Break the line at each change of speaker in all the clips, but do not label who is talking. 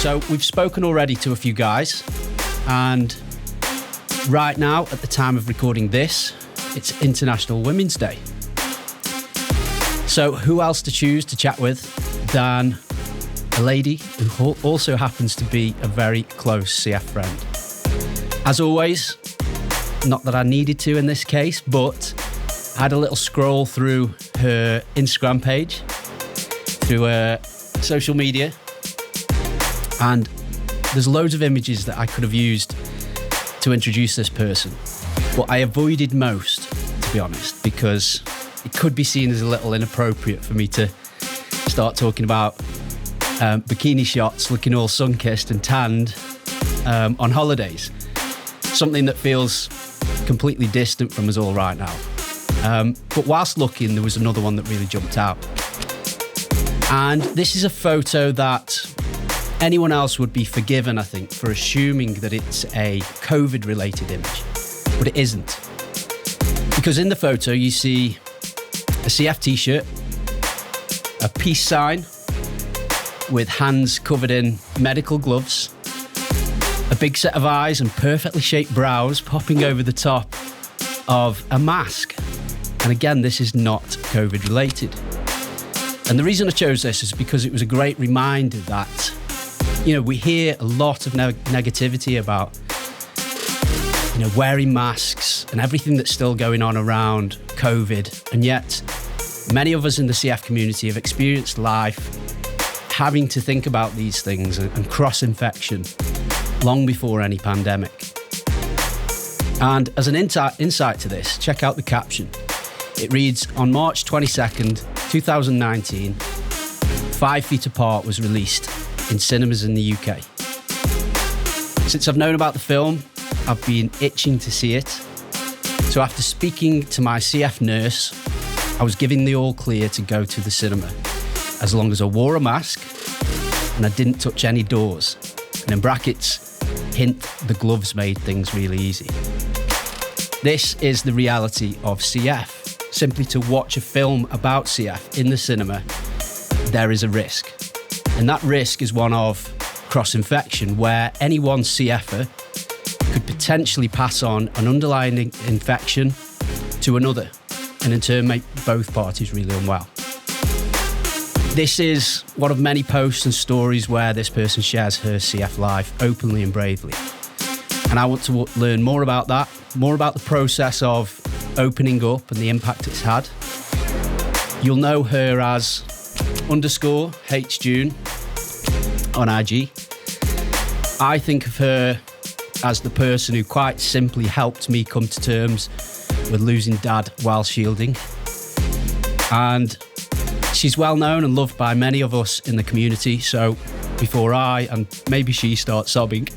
So we've spoken already to a few guys, and right now, at the time of recording this, it's International Women's Day. So who else to choose to chat with than a lady who also happens to be a very close CF friend. As always, not that I needed to in this case, but I had a little scroll through her Instagram page, through her social media, and there's loads of images that I could have used to introduce this person, but I avoided most, to be honest, because it could be seen as a little inappropriate for me to start talking about bikini shots looking all sun-kissed and tanned on holidays. Something that feels completely distant from us all right now. But whilst looking, there was another one that really jumped out. And this is a photo that anyone else would be forgiven, I think, for assuming that it's a COVID-related image, but it isn't. Because in the photo, you see a CF t-shirt, a peace sign with hands covered in medical gloves, a big set of eyes and perfectly shaped brows popping over the top of a mask. And again, this is not COVID-related. And the reason I chose this is because it was a great reminder that, you know, we hear a lot of negativity about, you know, wearing masks and everything that's still going on around COVID. And yet, many of us in the CF community have experienced life having to think about these things and cross-infection long before any pandemic. And as an insight to this, check out the caption. It reads, on March 22nd, 2019, 5 Feet Apart was released in cinemas in the UK. Since I've known about the film, I've been itching to see it. So after speaking to my CF nurse, I was given the all clear to go to the cinema, as long as I wore a mask and I didn't touch any doors. And in brackets, hint, the gloves made things really easy. This is the reality of CF. Simply to watch a film about CF in the cinema, there is a risk. And that risk is one of cross-infection, where any one CFer could potentially pass on an underlying infection to another, and in turn make both parties really unwell. This is one of many posts and stories where this person shares her CF life openly and bravely. And I want to learn more about that, more about the process of opening up and the impact it's had. You'll know her as _HJune on IG. I think of her as the person who quite simply helped me come to terms with losing dad while shielding. And she's well known and loved by many of us in the community. So before I and maybe she start sobbing,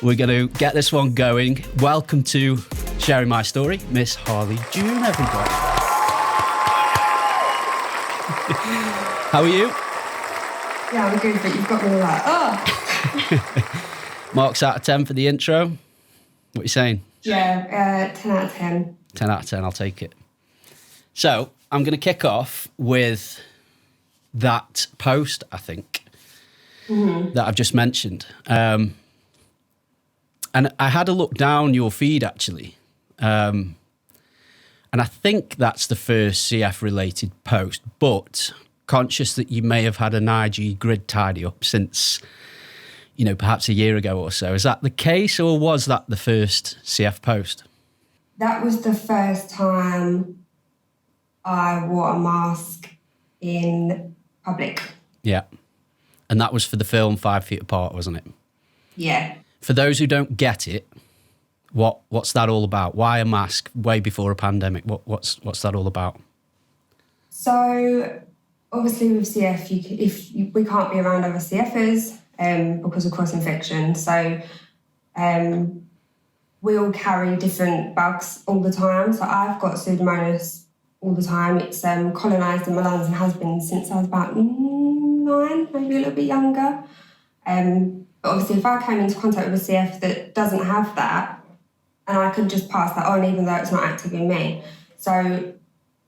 we're going to get this one going. Welcome to Sharing My Story, Miss Harley June, everybody. How are you?
Yeah, I'm good, but you've got me like, oh.
Marc's out of 10 for the intro. What are you saying?
Yeah, 10 out of 10.
10 out of 10, I'll take it. So I'm going to kick off with that post, I think, that I've just mentioned. And I had a look down your feed, actually. And I think that's the first CF-related post, but conscious that you may have had an IG grid tidy up since, you know, perhaps a year ago or so. Is that the case, or was that the first CF post?
That was the first time I wore a mask in public.
Yeah. And that was for the film 5 Feet Apart, wasn't it?
Yeah.
For those who don't get it, what's that all about? Why a mask way before a pandemic? What's that all about?
So obviously with CF, we can't be around other CFers because of cross-infection. So we all carry different bugs all the time. So I've got Pseudomonas all the time. It's colonised in my lungs and has been since I was about 9, maybe a little bit younger. But obviously if I came into contact with a CF that doesn't have that, and I could just pass that on even though it's not active in me. So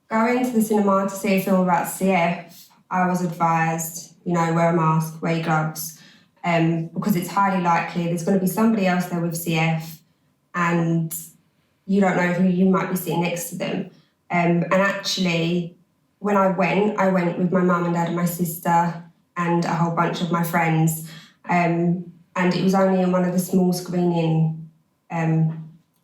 going to the cinema to see a film about CF, I was advised, you know, wear a mask, wear your gloves. because it's highly likely there's going to be somebody else there with CF and you don't know who you might be sitting next to them. And actually, when I went with my mum and dad and my sister and a whole bunch of my friends. And it was only in one of the small screening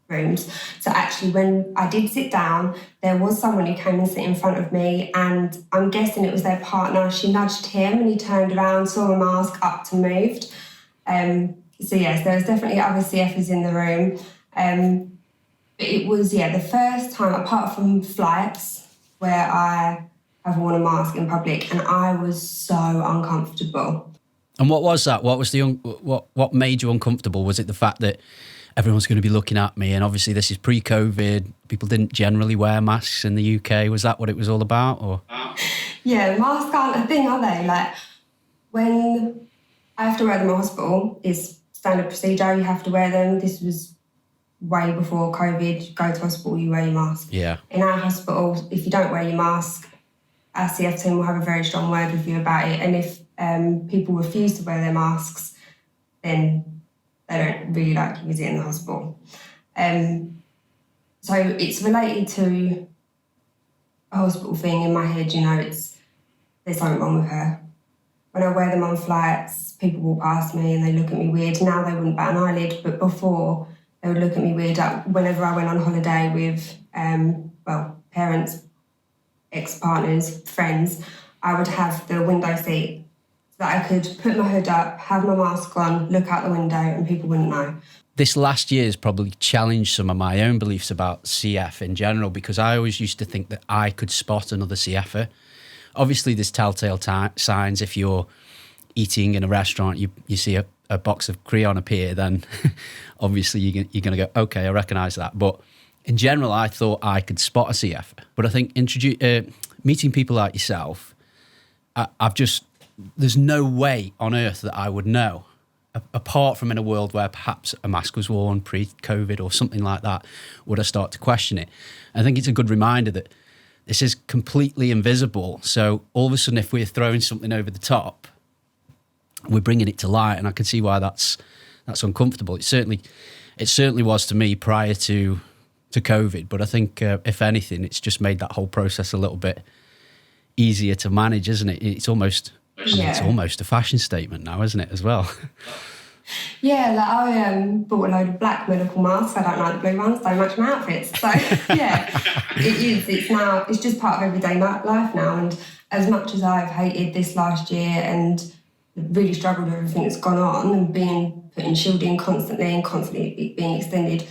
rooms. So actually, when I did sit down, there was someone who came and sit in front of me, and I'm guessing it was their partner. She nudged him and he turned around, saw a mask, upped and moved. So yes, there was definitely other CFers in the room. But it was, the first time, apart from flights, where I have worn a mask in public, and I was so uncomfortable.
And what was that? What was what made you uncomfortable? Was it the fact that everyone's going to be looking at me, and obviously this is pre-COVID, people didn't generally wear masks in the UK? Was that what it was all about? Or
yeah, masks aren't a thing, are they? Like, when I have to wear them in hospital, it's standard procedure, you have to wear them. This was way before COVID. You go to hospital, you wear your mask.
Yeah.
In our hospital, if you don't wear your mask, our CF team will have a very strong word with you about it. And if people refuse to wear their masks, then they don't really like you visiting the hospital. So it's related to a hospital thing in my head, there's something wrong with her. When I wear them on flights, people walk past me and they look at me weird. Now they wouldn't bat an eyelid, but before they would look at me weird. Whenever I went on holiday with, parents, ex-partners, friends, I would have the window seat so that I could put my hood up, have my mask on, look out the window, and people wouldn't know.
This last year has probably challenged some of my own beliefs about CF in general, because I always used to think that I could spot another CFer. Obviously, there's telltale signs. If you're eating in a restaurant, you see a box of crayon appear, then obviously you're going to go, okay, I recognise that. But in general, I thought I could spot a CFer. But I think meeting people like yourself, there's no way on earth that I would know, apart from in a world where perhaps a mask was worn pre-COVID or something like that, would I start to question it. I think it's a good reminder that this is completely invisible. So all of a sudden, if we're throwing something over the top, we're bringing it to light, and I can see why that's uncomfortable. It certainly was to me prior to COVID, but I think if anything, it's just made that whole process a little bit easier to manage, isn't it? It's almost a fashion statement now, isn't it, as well?
Yeah, like I bought a load of black medical masks. I don't like the blue ones, they match my outfits. So yeah, it is. It's just part of everyday life now. And as much as I've hated this last year and really struggled with everything that's gone on and being put in shielding constantly and constantly being extended,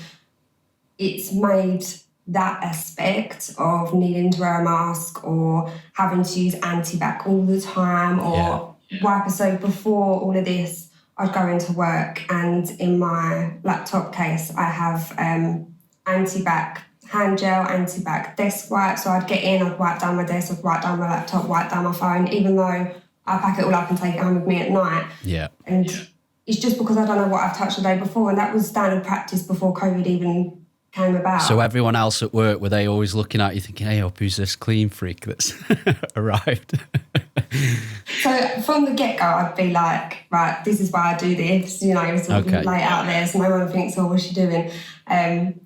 it's made that aspect of needing to wear a mask or having to use anti-bac all the time or wipe. So before all of this, I'd go into work and in my laptop case, I have anti-bac hand gel, anti-bac desk wipe. So I'd get in, I'd wipe down my desk, I'd wipe down my laptop, wipe down my phone, even though I pack it all up and take it home with me at night.
Yeah.
And it's just because I don't know what I've touched the day before, and that was standard practice before COVID even came about.
So everyone else at work, were they always looking at you thinking, hey, up, who's this clean freak that's arrived?
So from the get-go, I'd be like, right, this is why I do this, sort of lay it out there so no one thinks, oh, what's she doing? And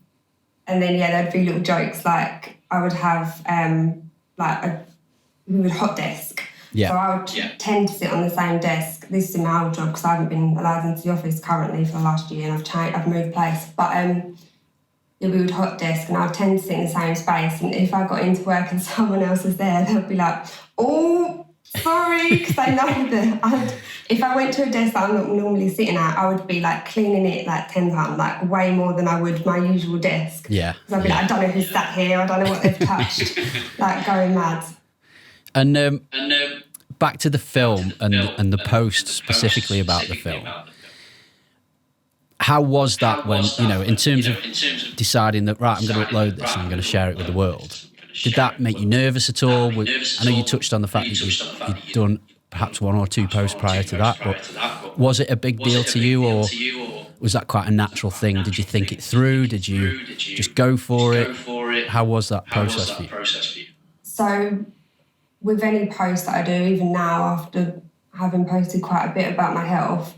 then, there'd be little jokes like I would have we would hot desk.
Yeah.
So I would tend to sit on the same desk. This is in my old job because I haven't been allowed into the office currently for the last year and I've moved place. But we would hot desk and I would tend to sit in the same space. And if I got into work and someone else was there, they'd be like, oh, sorry, because they know that if I went to a desk that I'm not normally sitting at, I would be like cleaning it like 10 times, like way more than I would my usual desk.
Yeah.
Because I'd be like, I don't know who's sat here, I don't know what they've touched, like going mad.
And back to the film and the post specifically about the film. How was that when, in terms of deciding that, right, I'm going to upload this and I'm going to share it with the world? Did that make you nervous at all? I know you touched on the fact that you'd done perhaps one or two posts prior to that, but was it a big deal to you, or was that quite a natural thing? Did you think it through? Did you just go for it? How was that process for you?
So with any post that I do, even now after having posted quite a bit about my health,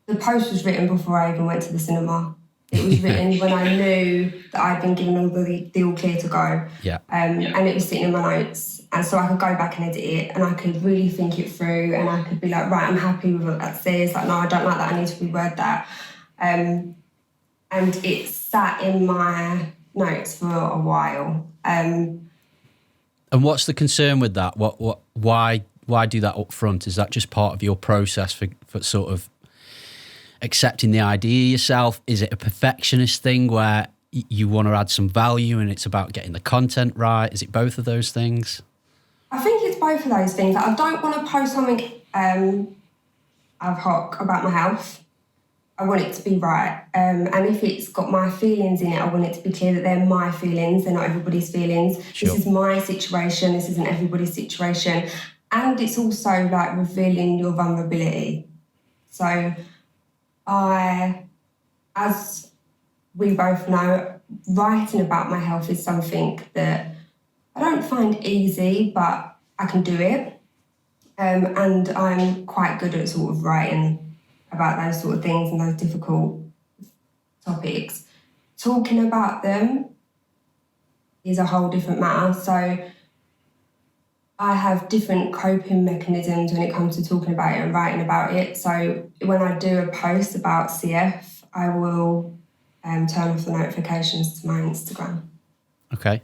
the post was written before I even went to the cinema. It was written when I knew that I'd been given all the all clear to go.
Yeah.
And it was sitting in my notes. And so I could go back and edit it and I could really think it through and I could be like, right, I'm happy with what that says. Like, no, I don't like that. I need to reword that. And it sat in my notes for a while.
And what's the concern with that? Why do that up front? Is that just part of your process for sort of accepting the idea yourself? Is it a perfectionist thing where you want to add some value and it's about getting the content right? Is it both of those things?
I think it's both of those things. I don't want to post something ad hoc about my health. I want it to be right. And if it's got my feelings in it, I want it to be clear that they're my feelings, they're not everybody's feelings.
Sure.
This is my situation, this isn't everybody's situation. And it's also like revealing your vulnerability. So as we both know, writing about my health is something that I don't find easy, but I can do it. And I'm quite good at sort of writing about those sort of things and those difficult topics. Talking about them is a whole different matter. So I have different coping mechanisms when it comes to talking about it and writing about it. So when I do a post about CF, I will turn off the notifications to my Instagram.
Okay.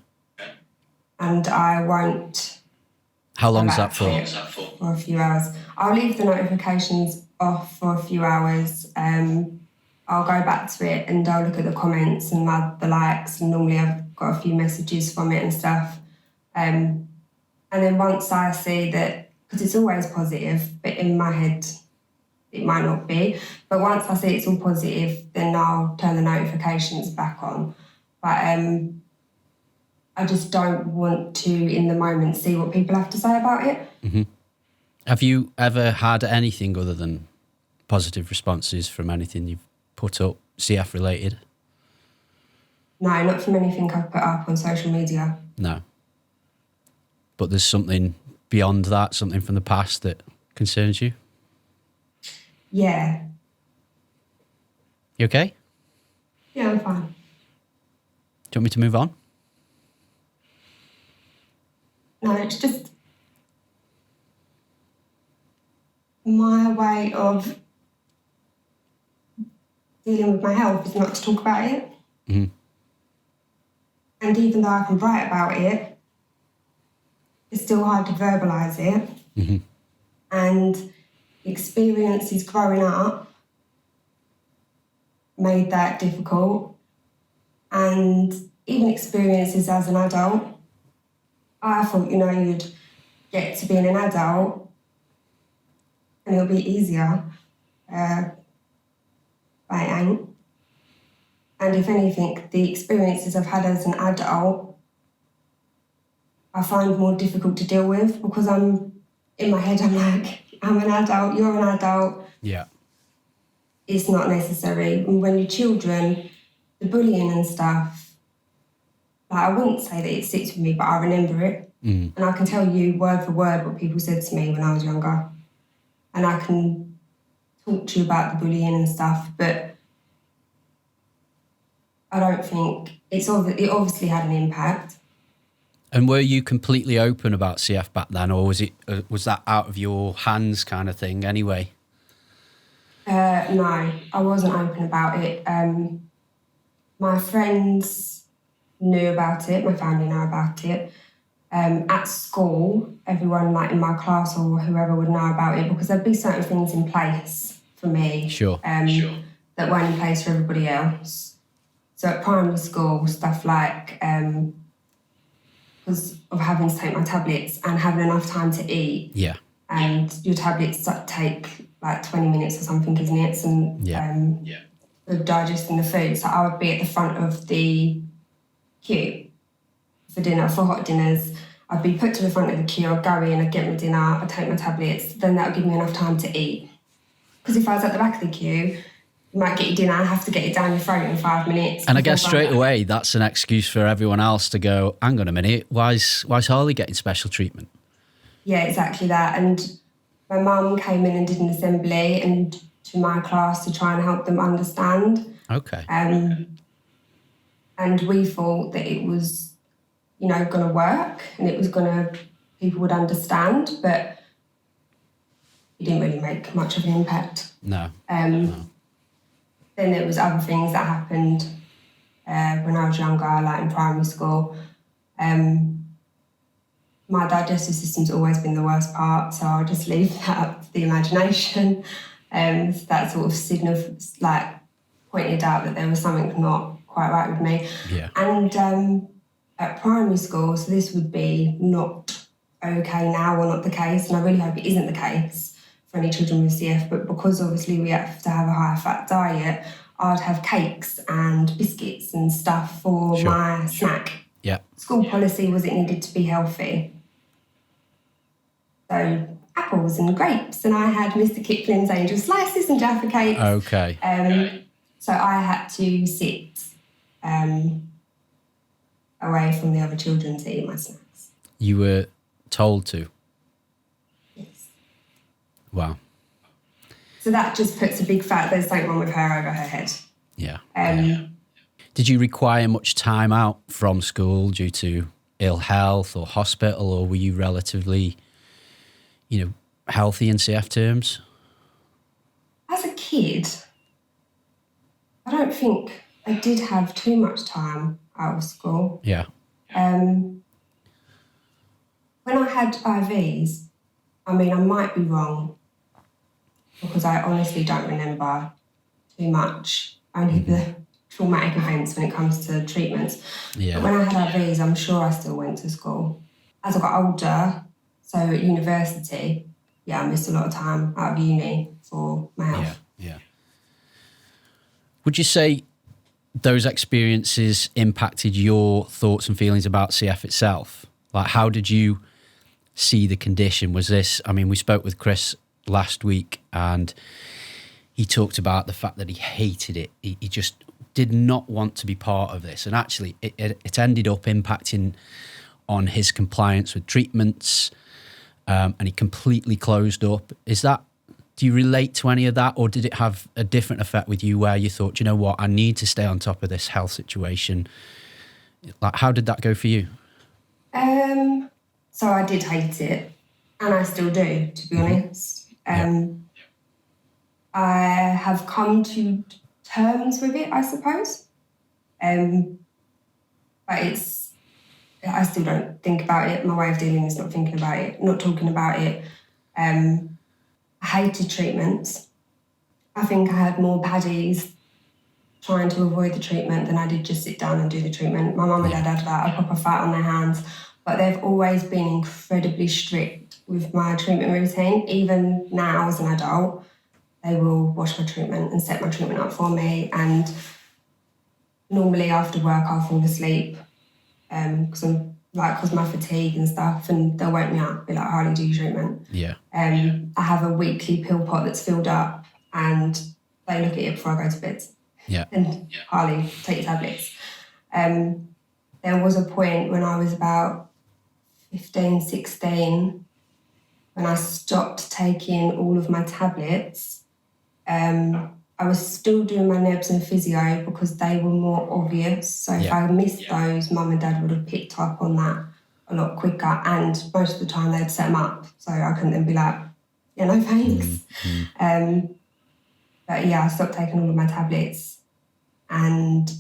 And I won't...
How long is that for?
For a few hours. I'll leave the notifications off for a few hours. I'll go back to it and I'll look at the comments and the likes, and normally I've got a few messages from it and stuff. And then once I see that, because it's always positive, but in my head it might not be, but once I see it's all positive, then I'll turn the notifications back on. But I just don't want to, in the moment, see what people have to say about it.
Mm-hmm. Have you ever had anything other than positive responses from anything you've put up, CF related?
No, not from anything I've put up on social media.
No. But there's something beyond that, something from the past that concerns you?
Yeah.
You okay?
Yeah, I'm fine.
Do you want me to move on?
No, it's just my way of dealing with my health is not to talk about it.
Mm-hmm.
And even though I can write about it, it's still hard to verbalise it.
Mm-hmm.
And experiences growing up made that difficult. And even experiences as an adult, I thought, you'd get to being an adult and it'll be easier. But it ain't. And if anything, the experiences I've had as an adult, I find more difficult to deal with because in my head, I'm like, I'm an adult, you're an adult.
Yeah.
It's not necessary. And when you're children, the bullying and stuff, like, I wouldn't say that it sits with me, but I remember it. Mm. And I can tell you word for word what people said to me when I was younger. And I can talk to you about the bullying and stuff, but I don't think it obviously had an impact.
And were you completely open about CF back then, or was that out of your hands kind of thing anyway?
No, I wasn't open about it. My friends knew about it, my family knew about it. At school, everyone like in my class or whoever would know about it because there'd be certain things in place for me.
Sure.
That weren't in place for everybody else. So at primary school, stuff like because of having to take my tablets and having enough time to eat.
Yeah.
And your tablets take like 20 minutes or something, isn't it? And of digesting the food. So I would be at the front of the queue for dinner, for hot dinners. I'd be put to the front of the queue, I'd go in, I'd get my dinner, I'd take my tablets, then that would give me enough time to eat. Because if I was at the back of the queue, you might get your dinner, have to get it down your throat in 5 minutes.
And I guess straight away, that's an excuse for everyone else to go, hang on a minute, why's Harley getting special treatment?
Yeah, exactly that. And my mum came in and did an assembly, and to my class to try and help them understand.
Okay.
And we thought that it was, going to work and it was people would understand, but it didn't really make much of an impact.
No.
Then there was other things that happened when I was younger, like in primary school. My digestive system's always been the worst part, so I'll just leave that up to the imagination. So that sort of pointed out that there was something not quite right with me.
Yeah.
And at primary school, so this would be not okay now or not the case, and I really hope it isn't the case for any children with CF, but because obviously we have to have a higher fat diet, I'd have cakes and biscuits and stuff for my snack.
Yeah.
School policy was it needed to be healthy. So apples and grapes, and I had Mr. Kipling's angel slices and Jaffa cakes.
Okay.
So I had to sit away from the other children to eat my snacks.
You were told to?
Yes.
Wow.
So that just puts a big fat, there's something wrong with her over her head.
Yeah. Did you require much time out from school due to ill health or hospital, or were you relatively, healthy in CF terms?
As a kid, I don't think I did have too much time out of school.
Yeah.
When I had IVs, I might be wrong because I honestly don't remember too much, only the traumatic events when it comes to treatments.
Yeah.
But when I had IVs, I'm sure I still went to school. As I got older, so at university, I missed a lot of time out of uni for my health.
Yeah. Would you say those experiences impacted your thoughts and feelings about CF itself? Like, how did you see the condition? Was this, we spoke with Chris last week and he talked about the fact that he hated it. He just did not want to be part of this. And actually, it ended up impacting on his compliance with treatments, and he completely closed up. Do you relate to any of that, or did it have a different effect with you where you thought, you know what, I need to stay on top of this health situation? Like, how did that go for you?
So I did hate it, and I still do, to be honest. I have come to terms with it, I suppose. But I still don't think about it. My way of dealing is not thinking about it, not talking about it. I hated treatments. I think I had more paddies trying to avoid the treatment than I did just sit down and do the treatment. My mum and dad had like a proper fight on their hands, but they've always been incredibly strict with my treatment routine. Even now as an adult, they will watch my treatment and set my treatment up for me. And normally after work, I'll fall asleep because of my fatigue and stuff, and they'll wake me up, be like, Harley, do your treatment.
Yeah.
I have a weekly pill pot that's filled up, and they look at it before I go to bed.
Yeah.
And Harley, take your tablets. There was a point when I was about 15, 16, when I stopped taking all of my tablets. I was still doing my nebs and physio because they were more obvious. So if I missed those, mum and dad would have picked up on that a lot quicker. And most of the time they'd set them up. So I couldn't then be like, no thanks. But I stopped taking all of my tablets. And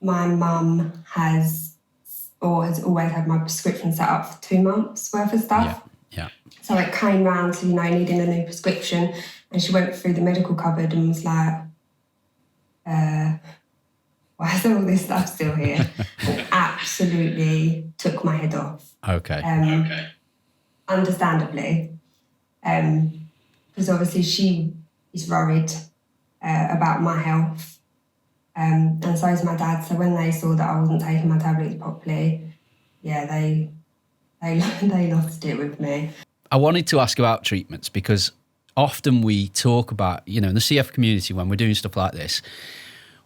my mum has always had my prescription set up for 2 months worth of stuff.
Yeah.
So it came round to, needing a new prescription, and she went through the medical cupboard and was like, why is there all this stuff still here? And absolutely took my head off.
Okay.
Understandably. Because obviously she is worried about my health. And so is my dad. So when they saw that I wasn't taking my tablets properly, they lost it with me.
I wanted to ask about treatments because often we talk about, in the CF community, when we're doing stuff like this,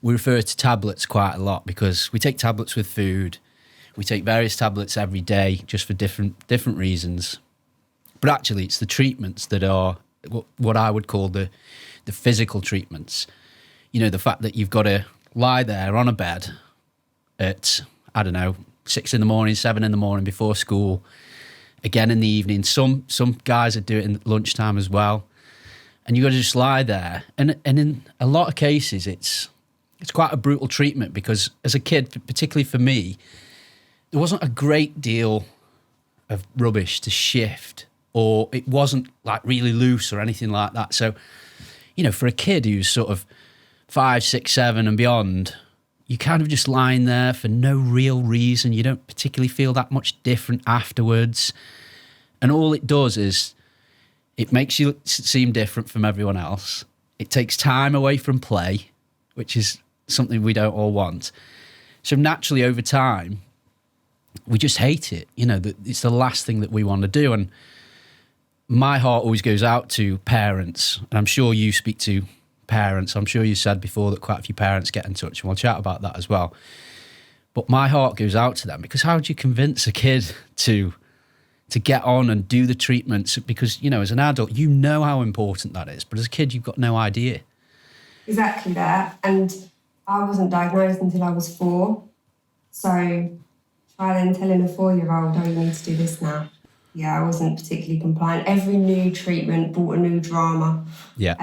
we refer to tablets quite a lot because we take tablets with food. We take various tablets every day just for different reasons. But actually, it's the treatments that are what I would call the physical treatments. You know, the fact that you've got to lie there on a bed at, I don't know, 6 a.m, 7 a.m before school, again in the evening. Some guys would do it in lunchtime as well. And you've got to just lie there. And in a lot of cases, it's quite a brutal treatment, because as a kid, particularly for me, there wasn't a great deal of rubbish to shift, or it wasn't like really loose or anything like that. So, you know, for a kid who's sort of 5, 6, 7 and beyond, you're kind of just lying there for no real reason. You don't particularly feel that much different afterwards. And all it does is it makes you seem different from everyone else. It takes time away from play, which is something we don't all want. So naturally, over time, we just hate it. You know, it's the last thing that we want to do. And my heart always goes out to parents. And I'm sure you speak to parents. I'm sure you said before that quite a few parents get in touch, and we'll chat about that as well. But my heart goes out to them, because how do you convince a kid to get on and do the treatments? Because, you know, as an adult, you know how important that is. But as a kid, you've got no idea.
Exactly that. And I wasn't diagnosed until I was 4. So try then telling a 4-year-old, oh, you need to do this now. Yeah, I wasn't particularly compliant. Every new treatment brought a new drama.
Yeah.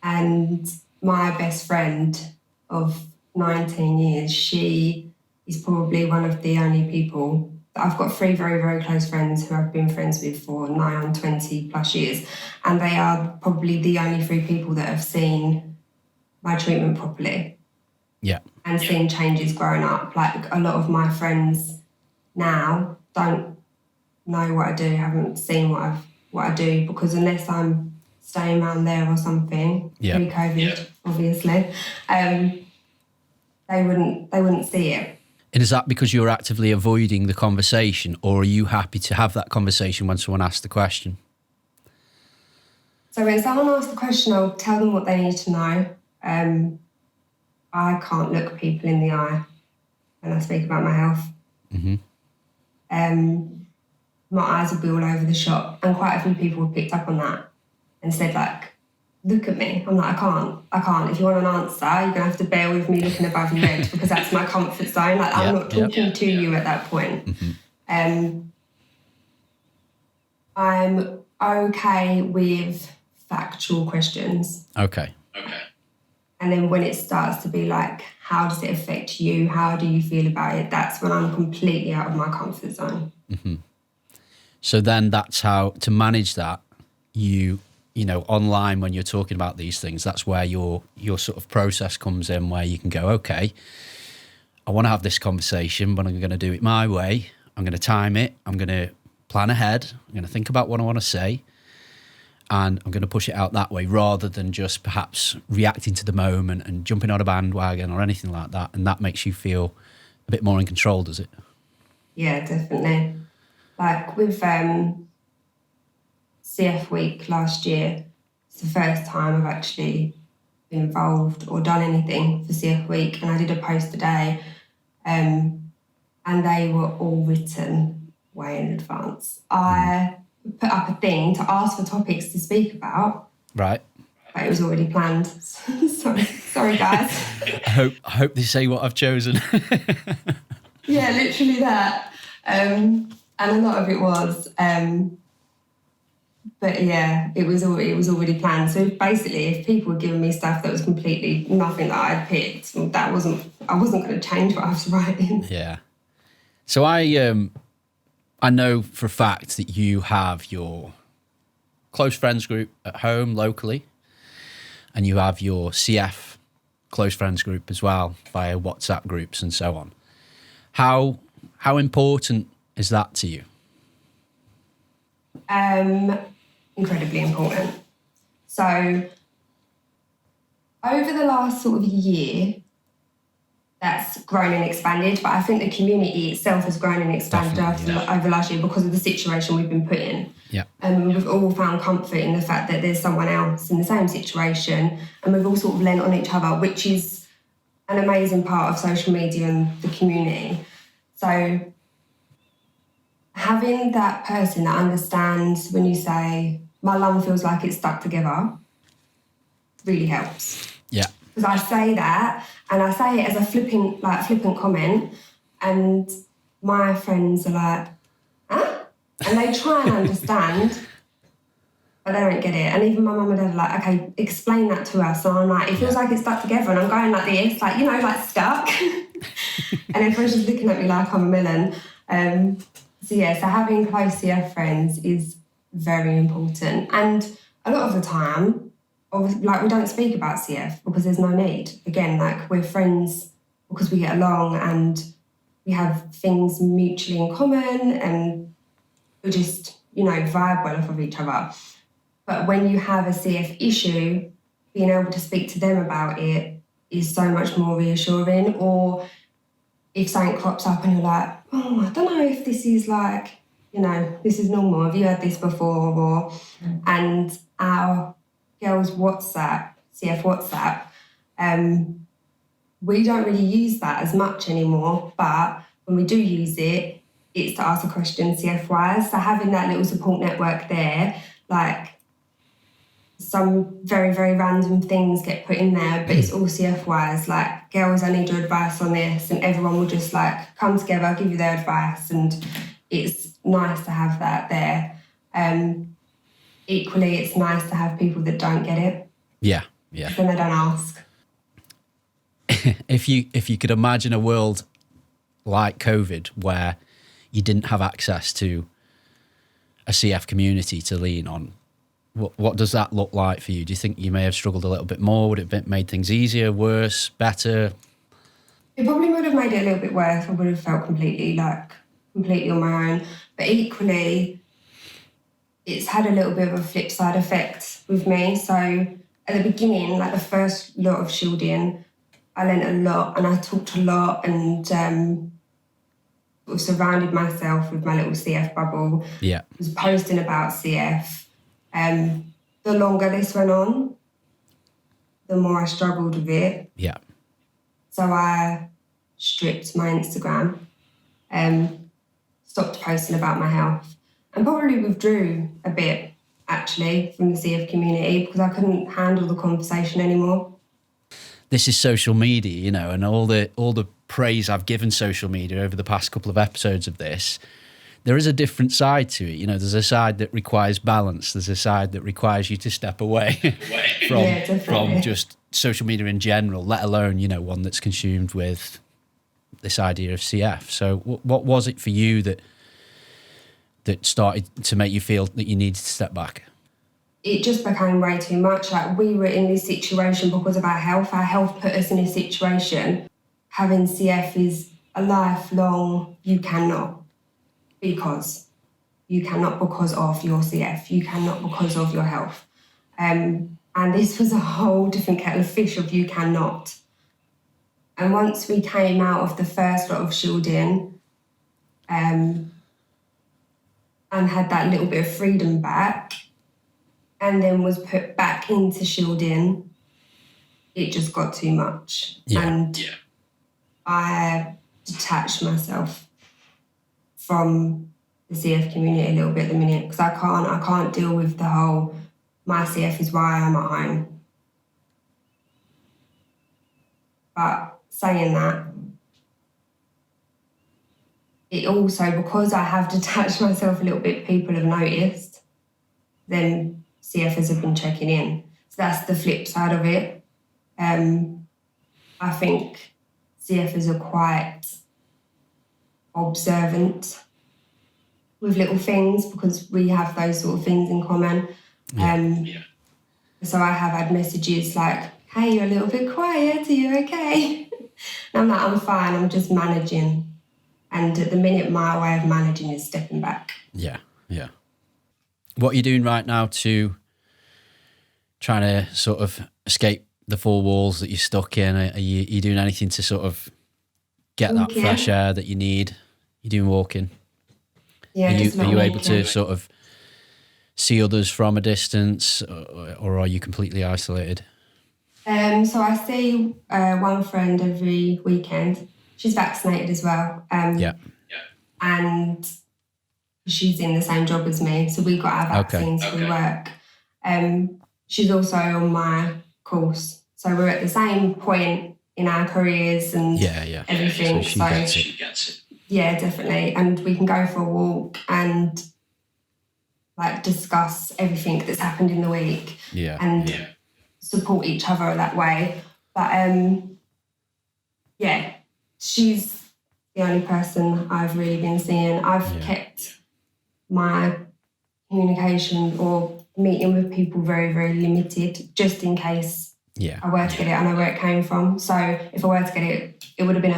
And my best friend of 19 years, she is probably one of the only people. I've got 3 very, very close friends who I've been friends with for 9 on 20 plus years. And they are probably the only 3 people that have seen my treatment properly.
Yeah.
And seen changes growing up. Like, a lot of my friends now don't know what I do, haven't seen what I do, because unless I'm staying around there or something, pre-COVID, obviously, they wouldn't see it.
And is that because you're actively avoiding the conversation, or are you happy to have that conversation when someone asks the question?
So when someone asks the question, I'll tell them what they need to know. I can't look people in the eye when I speak about my health.
Mm-hmm.
My eyes will be all over the shop, and quite a few people have picked up on that and said, like, look at me. I'm like, I can't. If you want an answer, you're going to have to bear with me looking above your head, because that's my comfort zone. Like, I'm not talking to you at that point.
Mm-hmm.
I'm okay with factual questions.
Okay.
And then when it starts to be like, how does it affect you? How do you feel about it? That's when I'm completely out of my comfort zone.
Mm-hmm. So then that's how to manage that. You know, online when you're talking about these things, that's where your sort of process comes in, where you can go, okay, I want to have this conversation, but I'm going to do it my way. I'm going to time it. I'm going to plan ahead. I'm going to think about what I want to say, and I'm going to push it out that way, rather than just perhaps reacting to the moment and jumping on a bandwagon or anything like that. And that makes you feel a bit more in control, does it?
Yeah, definitely. Like with CF Week last year, it's the first time I've actually been involved or done anything for CF Week, and I did a post today, and they were all written way in advance. I put up a thing to ask for topics to speak about.
Right.
But it was already planned. Sorry guys.
I hope they say what I've chosen.
Yeah, literally that. And a lot of it was. But yeah, it was already planned. So basically, if people were giving me stuff that was completely nothing that I'd picked, I wasn't going to change what I was writing.
Yeah. So I know for a fact that you have your close friends group at home locally, and you have your CF close friends group as well via WhatsApp groups and so on. How important is that to you?
Incredibly important. So over the last sort of year, that's grown and expanded, but I think the community itself has grown and expanded over last year because of the situation we've been put in.
Yeah.
And we've all found comfort in the fact that there's someone else in the same situation, and we've all sort of lent on each other, which is an amazing part of social media and the community. So having that person that understands when you say, my lung feels like it's stuck together, really helps.
Yeah.
Because I say that, and I say it as a flippant comment, and my friends are like, huh? And they try and understand, but they don't get it. And even my mum and dad are like, okay, explain that to us. So I'm like, it feels like it's stuck together, and I'm going like this, like, you know, like stuck. And everyone's just looking at me like I'm a melon. So having close CF friends is very important. And a lot of the time, like, we don't speak about CF because there's no need. Again, like, we're friends because we get along and we have things mutually in common and we just, you know, vibe well off of each other. But when you have a CF issue, being able to speak to them about it is so much more reassuring. Or if something crops up and you're like, oh, I don't know if this is like, you know, this is normal. Have you had this before? And our girls' WhatsApp, CF WhatsApp, we don't really use that as much anymore. But when we do use it, it's to ask a question CF-wise. So having that little support network there, like, some very, very random things get put in there, but it's all CF-wise. Like, girls, I need your advice on this, and everyone will just like come together, give you their advice, and it's nice to have that there. Equally, it's nice to have people that don't get it.
Yeah.
Then they don't ask.
If you could imagine a world like COVID where you didn't have access to a CF community to lean on, what does that look like for you? Do you think you may have struggled a little bit more? Would it have made things easier, worse, better?
It probably would have made it a little bit worse. I would have felt completely on my own. But equally, it's had a little bit of a flip side effect with me. So at the beginning, like the first lot of shielding, I learnt a lot and I talked a lot and surrounded myself with my little CF bubble.
Yeah.
I was posting about CF. The longer this went on, the more I struggled with it.
Yeah.
So I stripped my Instagram, stopped posting about my health, and probably withdrew a bit, actually, from the CF community because I couldn't handle the conversation anymore.
This is social media, you know, and all the praise I've given social media over the past couple of episodes of this, there is a different side to it. You know, there's a side that requires balance. There's a side that requires you to step away from just social media in general, let alone, you know, one that's consumed with this idea of CF. So what was it for you that started to make you feel that you needed to step back?
It just became way too much. Like, we were in this situation because of our health. Our health put us in this situation. Having CF is a lifelong, you cannot. Because you cannot because of your CF. You cannot because of your health. And this was a whole different kettle of fish of you cannot. And once we came out of the first lot of shielding and had that little bit of freedom back and then was put back into shielding, it just got too much. I detached myself from the CF community a little bit at the minute because I can't deal with the whole my CF is why I'm at home. But saying that, it also, because I have detached myself a little bit, people have noticed, then CFers have been checking in. So that's the flip side of it. I think CFers are quite observant with little things because we have those sort of things in common. So I have had messages like, hey, you're a little bit quiet, are you okay? And I'm like, I'm fine, I'm just managing. And at the minute, my way of managing is stepping back.
Yeah. What are you doing right now to trying to sort of escape the four walls that you're stuck in? Are you doing anything to sort of get that fresh air that you need? You're doing walking?
Yeah.
Are you able to sort of see others from a distance, or are you completely isolated?
So I see one friend every weekend. She's vaccinated as well. And she's in the same job as me. So we got our vaccines through work. She's also on my course. So we're at the same point in our careers and everything.
So she gets it.
Yeah, definitely. And we can go for a walk and like discuss everything that's happened in the week and support each other that way. But she's the only person I've really been seeing. I've kept my communication or meeting with people very, very limited, just in case I were to get it. I know where it came from. So if I were to get it, it would have been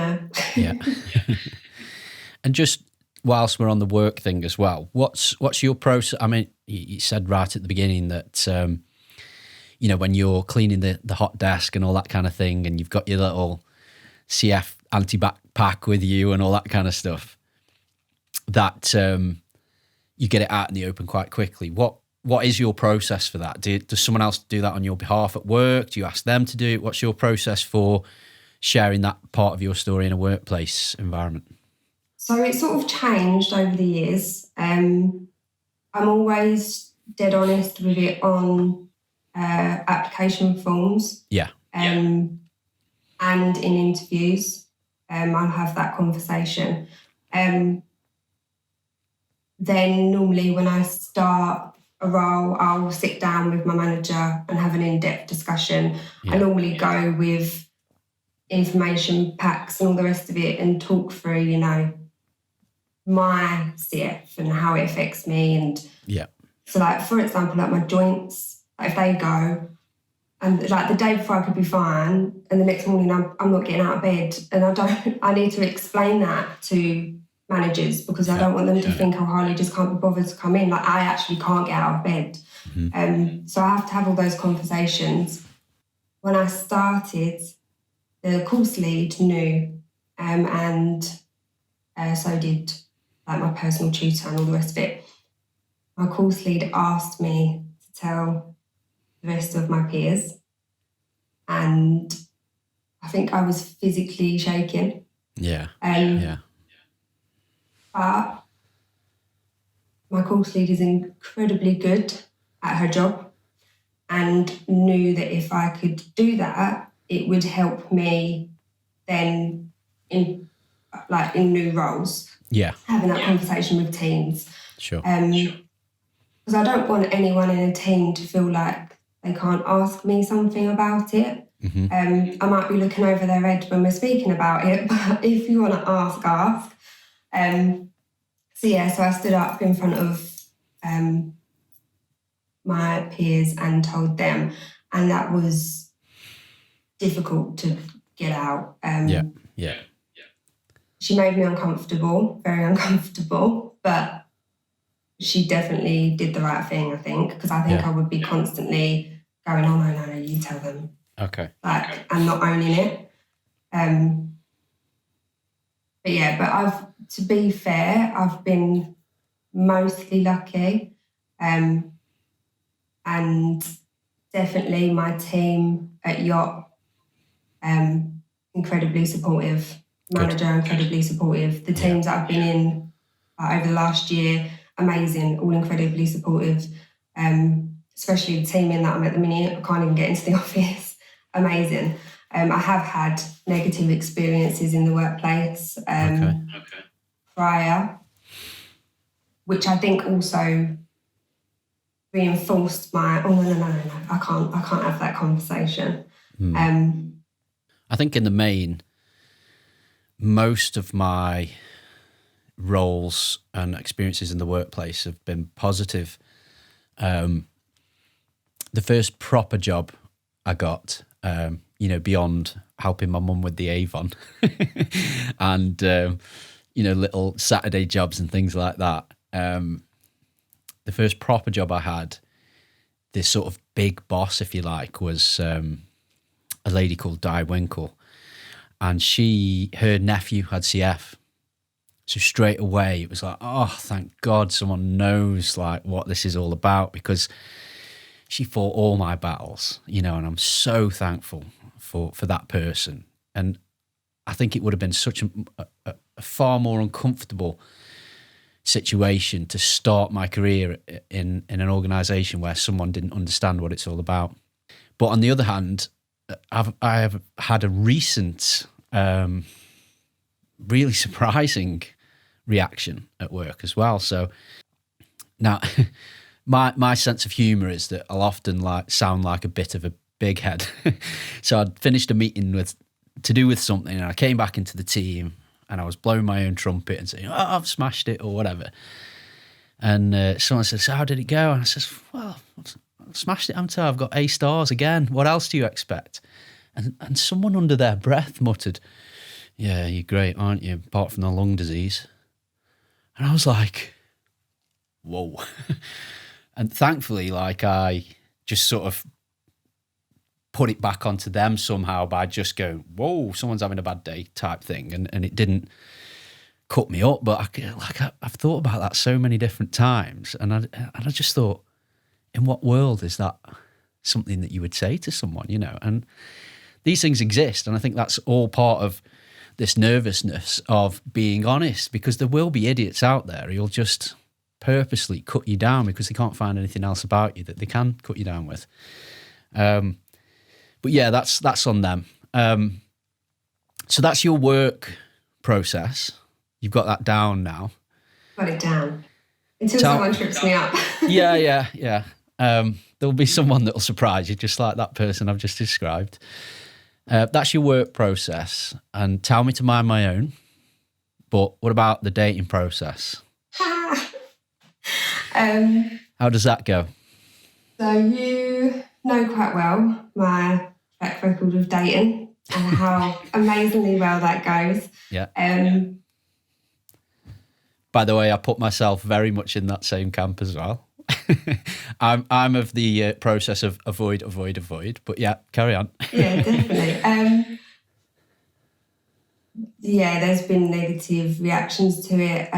And just whilst we're on the work thing as well, what's your process? I mean, you said right at the beginning that, when you're cleaning the hot desk and all that kind of thing, and you've got your little CF anti-backpack with you and all that kind of stuff, that you get it out in the open quite quickly. What is your process for that? Does someone else do that on your behalf at work? Do you ask them to do it? What's your process for sharing that part of your story in a workplace environment?
So it's sort of changed over the years. I'm always dead honest with it on application forms. And in interviews. I'll have that conversation. Then normally when I start a role, I'll sit down with my manager and have an in-depth discussion. I normally go with information packs and all the rest of it and talk through, my CF and how it affects me. And so like, for example, like my joints, if they go, and like the day before I could be fine, and the next morning I'm not getting out of bed, and I need to explain that to managers because I don't want them to think, oh, Harley just can't be bothered to come in. Like I actually can't get out of bed. So I have to have all those conversations. When I started, the course lead knew, and so did like my personal tutor and all the rest of it. My course lead asked me to tell the rest of my peers, and I think I was physically shaking. But my course lead is incredibly good at her job and knew that if I could do that, it would help me then in new roles. Having that conversation with teams.
Sure.
Because I don't want anyone in a team to feel like they can't ask me something about it. I might be looking over their head when we're speaking about it, but if you want to ask. So I stood up in front of my peers and told them, and that was difficult to get out. She made me uncomfortable, very uncomfortable, but she definitely did the right thing, I think, because I think I would be constantly going, oh, no, you tell them.
Okay.
And not owning it. But to be fair, I've been mostly lucky. And definitely my team at Yacht, incredibly supportive. Manager, incredibly supportive. The teams that I've been in over the last year, amazing, all incredibly supportive. Especially the team in that I'm at the minute, I can't even get into the office. Amazing. I have had negative experiences in the workplace prior, which I think also reinforced my, no, I can't have that conversation.
I think in the main, most of my roles and experiences in the workplace have been positive. The first proper job I got, beyond helping my mum with the Avon and, little Saturday jobs and things like that. The first proper job I had, this sort of big boss, if you like, was a lady called Di Winkle. And her nephew had CF. So straight away it was like, oh, thank God someone knows like what this is all about, because she fought all my battles, and I'm so thankful for that person. And I think it would have been such a far more uncomfortable situation to start my career in an organisation where someone didn't understand what it's all about. But on the other hand, I have had a recent, really surprising reaction at work as well. So now, my sense of humour is that I'll often sound like a bit of a big head. So I'd finished a meeting to do with something, and I came back into the team, and I was blowing my own trumpet and saying, "Oh, I've smashed it," or whatever. And someone says, "So how did it go?" And I says, "Well, I've smashed it, haven't I? I've got A stars again. What else do you expect?" And someone under their breath muttered, "Yeah, you're great, aren't you? Apart from the lung disease." And I was like, whoa. And thankfully, I just sort of put it back onto them somehow by just going, "Whoa, someone's having a bad day," type thing. And it didn't cut me up, but I've thought about that so many different times. And I just thought, in what world is that something that you would say to someone, And these things exist. And I think that's all part of this nervousness of being honest, because there will be idiots out there who'll just purposely cut you down because they can't find anything else about you that they can cut you down with. But yeah, that's on them. So that's your work process. You've got that down now.
Got it down. Until someone trips me up.
Yeah. There'll be someone that'll surprise you, just like that person I've just described. That's your work process. And tell me to mind my own. But what about the dating process? How does that go?
So you know quite well my track record of dating and how amazingly well that goes.
Yeah. By the way, I put myself very much in that same camp as well. I'm of the process of avoid. But yeah, carry on.
Yeah, definitely. Yeah, there's been negative reactions to it.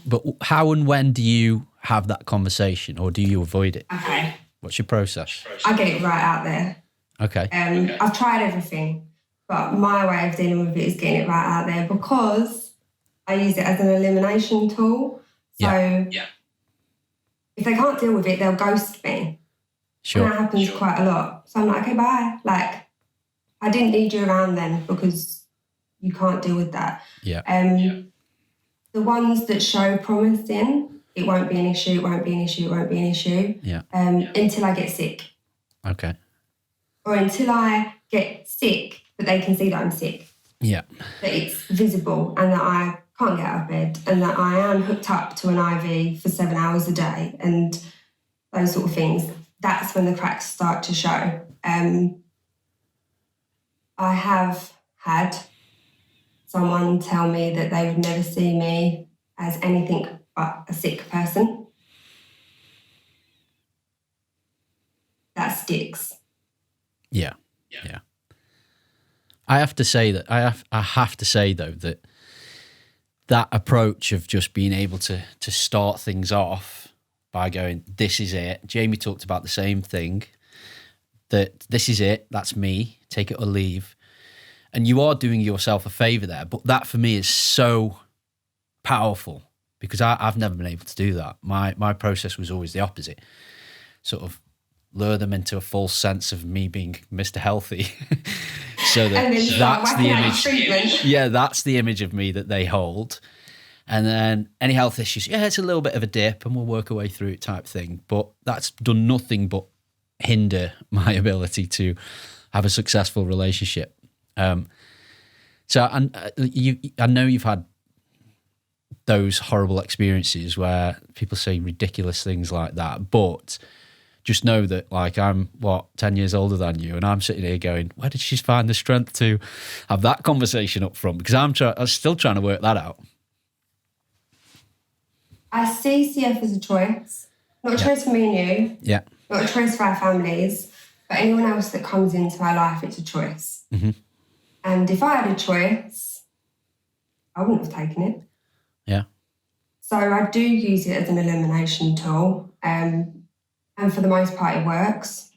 But how and when do you have that conversation, or do you avoid it?
Okay.
What's your process?
I get it right out there.
Okay.
I've tried everything, but my way of dealing with it is getting it right out there, because I use it as an elimination tool. So if they can't deal with it, they'll ghost me.
Sure.
And that happens quite a lot. So I'm like, okay, bye. I didn't need you around then because you can't deal with that.
Yeah.
The ones that show promising, it won't be an issue,
Yeah.
Until I get sick.
Okay.
Or until I get sick, but they can see that I'm sick.
Yeah.
That it's visible and that I can't get out of bed and that I am hooked up to an IV for 7 hours a day and those sort of things. That's when the cracks start to show. I have had someone tell me that they would never see me as anything but a sick person. That sticks.
Yeah. I have to say that I have to say though that approach of just being able to start things off by going, "This is it." Jamie talked about the same thing, that this is it, that's me, take it or leave. And you are doing yourself a favour there, but that for me is so powerful because I've never been able to do that. My process was always the opposite, sort of lure them into a false sense of me being Mr. Healthy. So that's the image. Yeah, that's the image of me that they hold. And then any health issues, it's a little bit of a dip and we'll work our way through it type thing. But that's done nothing but hinder my ability to have a successful relationship. I know you've had those horrible experiences where people say ridiculous things like that, but just know that I'm 10 years older than you, and I'm sitting here going, where did she find the strength to have that conversation up front? Because I'm still trying to work that out.
I see CF as a choice, not a choice for me and you.
Yeah.
Not a choice for our families, but anyone else that comes into our life, it's a choice.
Mm-hmm.
And if I had a choice, I wouldn't have taken it.
Yeah.
So I do use it as an elimination tool. And for the most part, it works.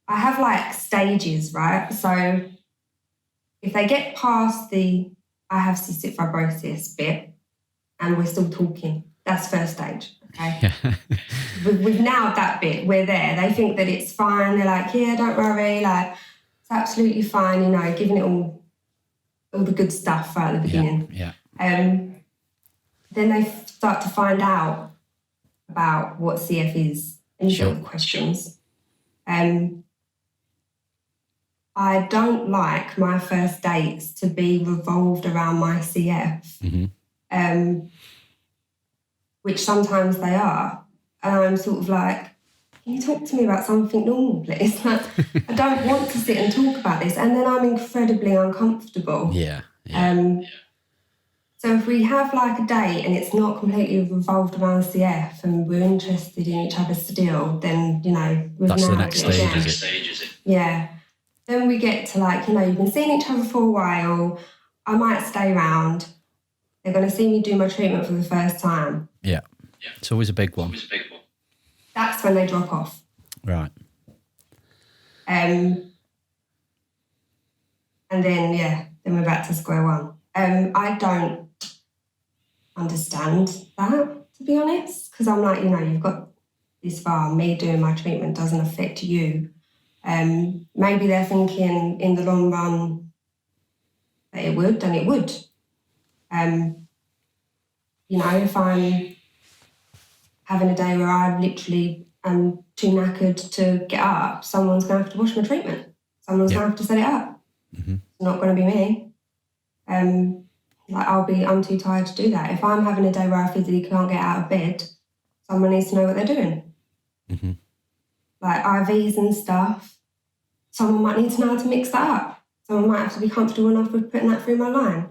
I have stages, right? So if they get past the I have cystic fibrosis bit and we're still talking, That's first stage, okay? We've nailed that bit. We're there. They think that it's fine. They're like, yeah, don't worry. Like, it's absolutely fine, you know, giving it all the good stuff right at the beginning.
Yeah.
Then they start to find out about what CF is and you get questions. I don't like my first dates to be revolved around my CF, which sometimes they are. And I'm sort of like, can you talk to me about something normal, please? Like, I don't want to sit and talk about this. And then I'm incredibly uncomfortable.
Yeah.
So if we have like a date and it's not completely revolved around CF and we're interested in each other still, then, you know, we've
that's the
nailed
next
it
stage, is it?
Yeah. Then we get to like, you know, you've been seeing each other for a while. I might stay around. They're going to see me do my treatment for the first time.
Yeah. It's always a big one.
That's when they drop off.
Right.
And then we're back to square one. I don't understand that, to be honest, because I'm like, you know, you've got this far. Me doing my treatment doesn't affect you. Maybe they're thinking in the long run that it would, and it would. You know, if I'm having a day where I literally am too knackered to get up, someone's going to have to wash my treatment. Someone's going to have to set it up. It's not going to be me. Like I'm too tired to do that. If I'm having a day where I physically can't get out of bed, someone needs to know what they're doing. Like IVs and stuff, someone might need to know how to mix that up. Someone might have to be comfortable enough with putting that through my line.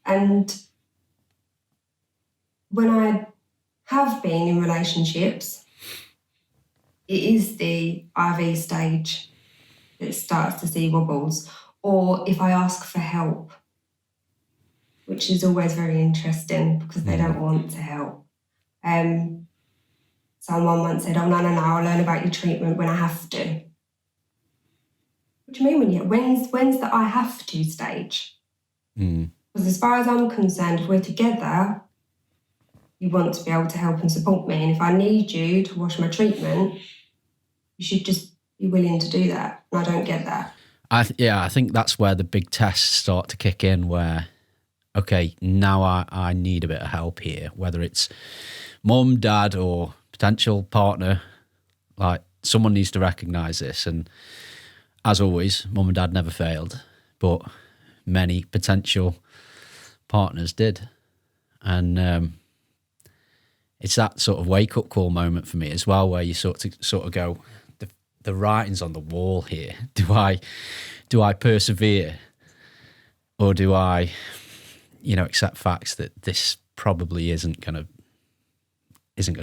And when I have been in relationships, it is the IV stage that starts to see wobbles. Or if I ask for help, which is always very interesting because they don't want to help. Someone once said, oh, no, I'll learn about your treatment when I have to. What do you mean when's the I have to stage? Because as far as I'm concerned, if we're together, you want to be able to help and support me. And if I need you to wash my treatment, you should just be willing to do that. And I don't get that.
I think that's where the big tests start to kick in where, okay, now I need a bit of help here, whether it's mum, dad or potential partner, like someone needs to recognise this. And as always, mum and dad never failed, but many potential partners did. And it's that sort of wake-up call moment for me as well, where you sort of go, the writing's on the wall here. Do I persevere, or do I, you know, accept facts that this probably isn't gonna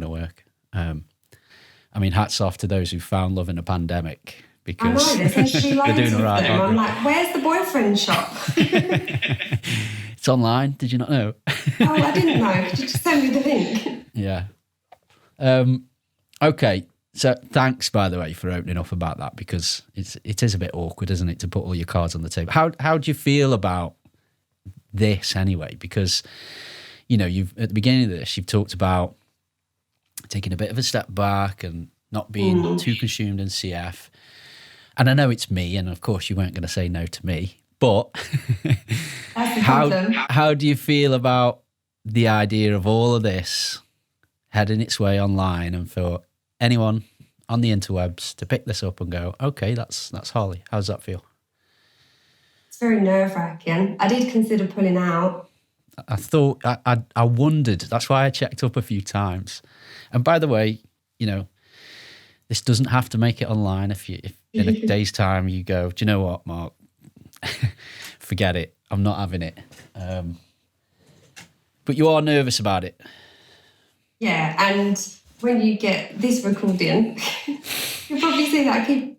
work? I mean, hats off to those who found love in a pandemic, because
I know, there's actually loads
they're doing all right.
I'm like, where's the boyfriend shop?
It's online. Did you not know?
Oh, I didn't know. Could you just send me the link?
Yeah. Okay. So thanks, by the way, for opening up about that, because it is a bit awkward, isn't it, to put all your cards on the table. How do you feel about this anyway? Because, you know, at the beginning of this, you've talked about taking a bit of a step back and not being too consumed in CF. And I know it's me, and of course you weren't going to say no to me, but how do you feel about the idea of all of this heading its way online, and for anyone on the interwebs to pick this up and go, okay, that's Harley. How does that feel?
It's very nerve-wracking. I did consider pulling out.
I thought, I wondered. That's why I checked up a few times. And by the way, you know, this doesn't have to make it online. If in a day's time you go, do you know what, Marc? Forget it. I'm not having it. But you are nervous about it.
Yeah, and when you get this recording, you'll probably see that I keep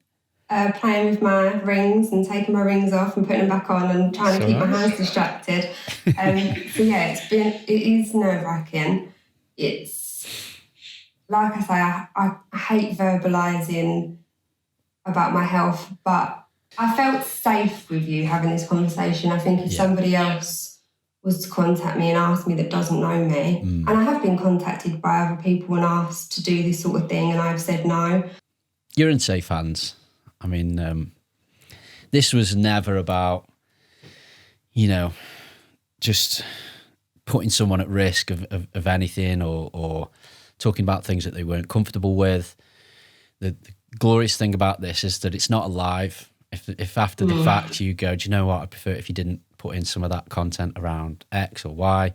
playing with my rings and taking my rings off and putting them back on and trying to keep my hands distracted. So yeah, it is nerve-wracking. It's, like I say, I hate verbalising about my health, but I felt safe with you having this conversation. I think if somebody else was to contact me and ask me that doesn't know me. And I have been contacted by other people and asked to do this sort of thing, and I've said no.
You're in safe hands. I mean, this was never about, just putting someone at risk of anything or talking about things that they weren't comfortable with. The glorious thing about this is that it's not alive. If after the fact you go, do you know what, I prefer if you didn't put in some of that content around X or Y,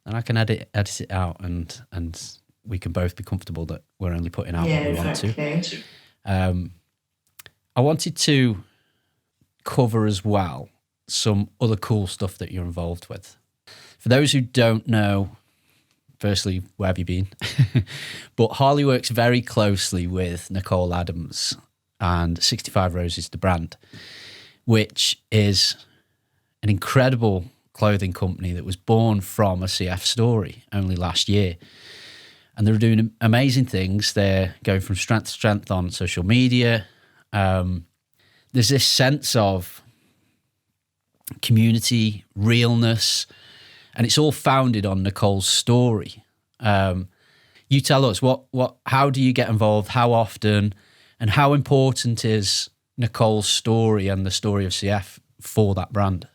then I can edit it out and we can both be comfortable that we're only putting out what we want to. I wanted to cover as well some other cool stuff that you're involved with. For those who don't know, firstly, where have you been? But Harley works very closely with Nicole Adams and 65 Roses, the brand, which is an incredible clothing company that was born from a CF story only last year. And they're doing amazing things. They're going from strength to strength on social media. There's this sense of community, realness, and it's all founded on Nicole's story. You tell us, how do you get involved? How often? And how important is Nicole's story and the story of CF for that brand?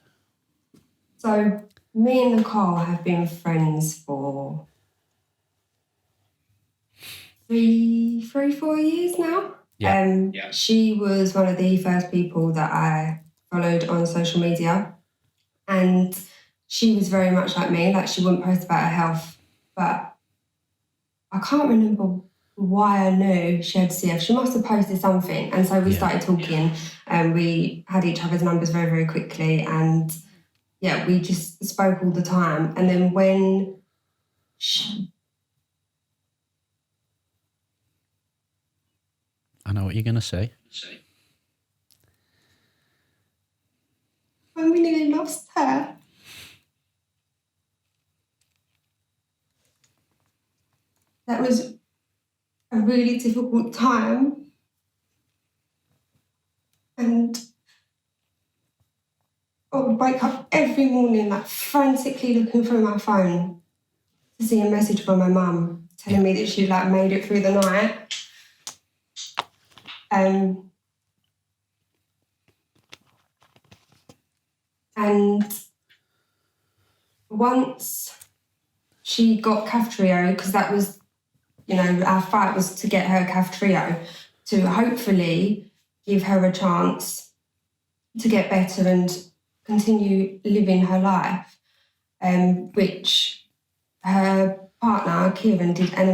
So me and Nicole have been friends for 4 years now. She was one of the first people that I followed on social media, and she was very much like me. Like, she wouldn't post about her health, but I can't remember why I knew she had CF. She must have posted something, and so we started talking, and we had each other's numbers very, very quickly, and we just spoke all the time. And then when
I know what you're going to say.
When we nearly lost her, that was a really difficult time. And I would wake up every morning like frantically looking through my phone to see a message from my mum telling me that she'd like made it through the night. And once she got Kaftrio, because that was, our fight was to get her Kaftrio to hopefully give her a chance to get better and continue living her life, which her partner, Kieran, did an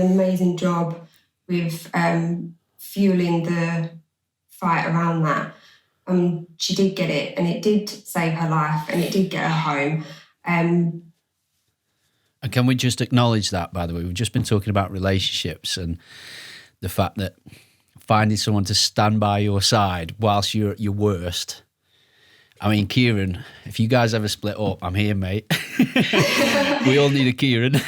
amazing job with fueling the fight around that. She did get it, and it did save her life, and it did get her home.
And can we just acknowledge that, by the way? We've just been talking about relationships and the fact that finding someone to stand by your side whilst you're at your worst. I mean, Kieran, if you guys ever split up, I'm here, mate. We all need a Kieran.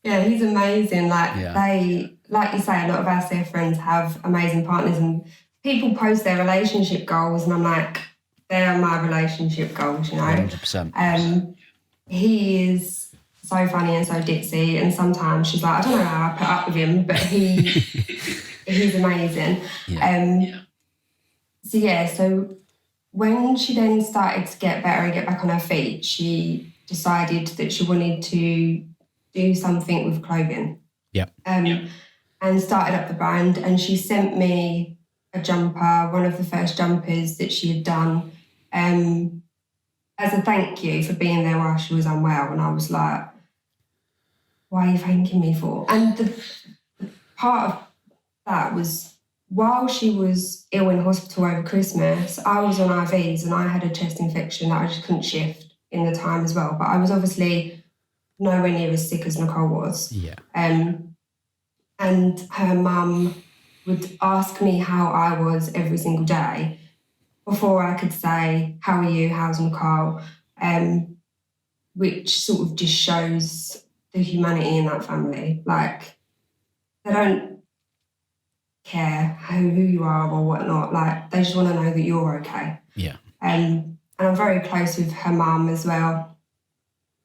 Yeah, he's amazing. Like you say, a lot of our CF friends have amazing partners, and people post their relationship goals, and I'm like, they're my relationship goals,
100%.
He is so funny and so ditzy, and sometimes she's like, I don't know how I put up with him, but he's amazing. So when she then started to get better and get back on her feet, she decided that she wanted to do something with clothing. And started up the brand, and she sent me a jumper, one of the first jumpers that she had done, as a thank you for being there while she was unwell. And I was like, what are you thanking me for? And the part of that was, while she was ill in hospital over Christmas, I was on IVs and I had a chest infection that I just couldn't shift in the time as well. But I was obviously nowhere near as sick as Nicole was. And her mum would ask me how I was every single day before I could say, how are you, how's Nicole? Which sort of just shows the humanity in that family. Like, they don't care who you are or whatnot. Like, they just want to know that you're okay. And I'm very close with her mum as well.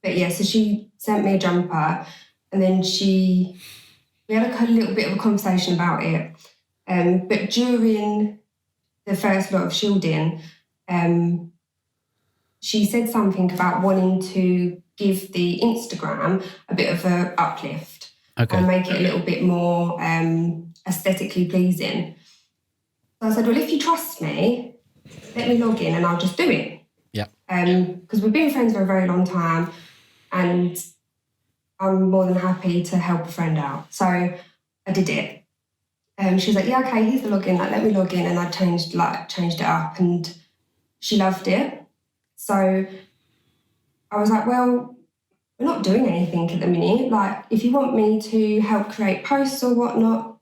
But yeah, so she sent me a jumper, and then we had a little bit of a conversation about it. But during the first lot of shielding, she said something about wanting to give the Instagram a bit of a uplift and make it a little bit more aesthetically pleasing. So I said, well, if you trust me, let me log in and I'll just do it.
Yeah.
Because we've been friends for a very long time, and I'm more than happy to help a friend out. So I did it. She was like, yeah, okay, here's the login. Like, let me log in. And I changed it up, and she loved it. So I was like, well, we're not doing anything at the minute. Like, if you want me to help create posts or whatnot,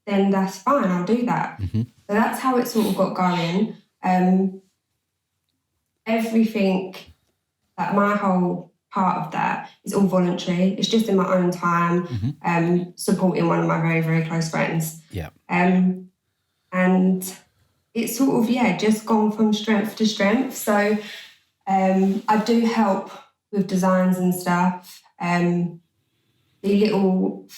then that's fine. I'll do that.
Mm-hmm.
So that's how it sort of got going. Everything, like my whole part of that is all voluntary. It's just in my own time, supporting one of my very, very close friends.
Yeah.
And it's sort of, just gone from strength to strength. So I do help with designs and stuff. The little